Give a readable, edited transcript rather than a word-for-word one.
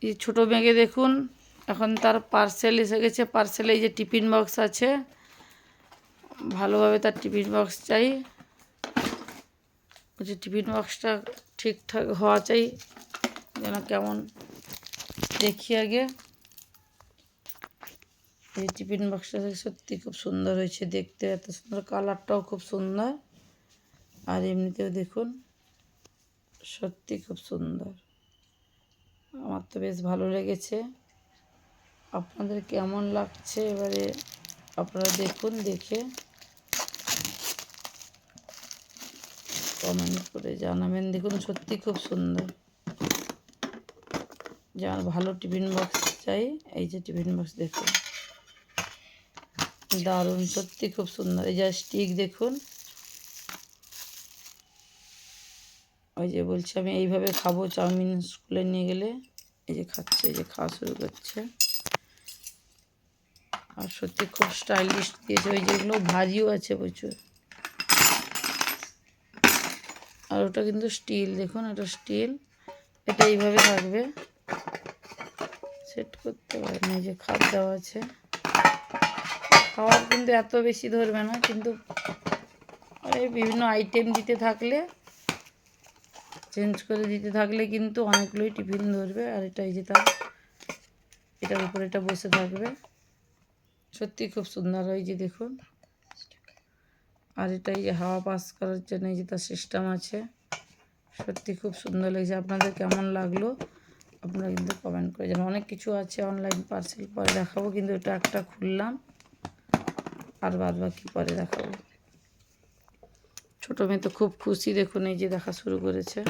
এই ছোটো মেয়েকে দেখুন, এখন তার পার্সেল এসে গেছে। পার্সেলে এই যে টিফিন বক্স আছে, ভালোভাবে তার টিফিন বক্স চাই। যে টিফিন বক্সটা ঠিকঠাক হওয়া চাই, যেন কেমন দেখি আগে। এই টিফিন বক্সটা সত্যি খুব সুন্দর হয়েছে দেখতে, এত সুন্দর, কালারটাও খুব সুন্দর। আর এমনিতেও দেখুন সত্যি খুব সুন্দর, আমার তো বেশ ভালো লেগেছে। আপনাদের কেমন লাগছে এবারে আপনারা দেখুন, দেখে কমেন্ট করে জানাবেন। দেখুন সত্যি খুব সুন্দর। যার ভালো টিফিন বক্স চাই, এই যে টিফিন বক্স দেখুন, দারুণ, সত্যি খুব সুন্দর। এই যে স্টিক দেখুন, ওই যে বলছি আমি এইভাবে খাবো চাউমিন স্কুলে নিয়ে গেলে। এই যে খাচ্ছে, এই যে খাওয়া শুরু করছে। আর সত্যি খুব স্টাইলিশ দিয়েছে। ওই যেগুলো ভাজিও আছে প্রচুর। আর ওটা কিন্তু স্টিল, দেখুন এটা স্টিল, এটা এইভাবে থাকবে, সেট করতে পারেন। এই যে খাপ দেওয়া আছে, খাওয়ার কিন্তু এত বেশি ধরবে না, কিন্তু এই বিভিন্ন আইটেম দিতে থাকলে, চেঞ্জ করে দিতে থাকলে কিন্তু অনেকগুলোই টিফিন ধরবে। আর এটা এই যে তার, এটার উপরে এটা বসে থাকবে, সত্যি খুব সুন্দর। ওই যে দেখুন, আর এটা এই যে হাওয়া পাস করার জন্য এই যে তার সিস্টেম আছে, সত্যি খুব সুন্দর লেগেছে। আপনাদের কেমন লাগলো আপনারা কিন্তু কমেন্ট করে জানান। অনেক কিছু আছে অনলাইন পার্সেল, পরে দেখাবো, কিন্তু এটা একটা খুললাম, আর বাদ বাকি পরে দেখাবো। ছোটো মেয়ে তো খুব খুশি, দেখুন এই যে দেখা শুরু করেছে।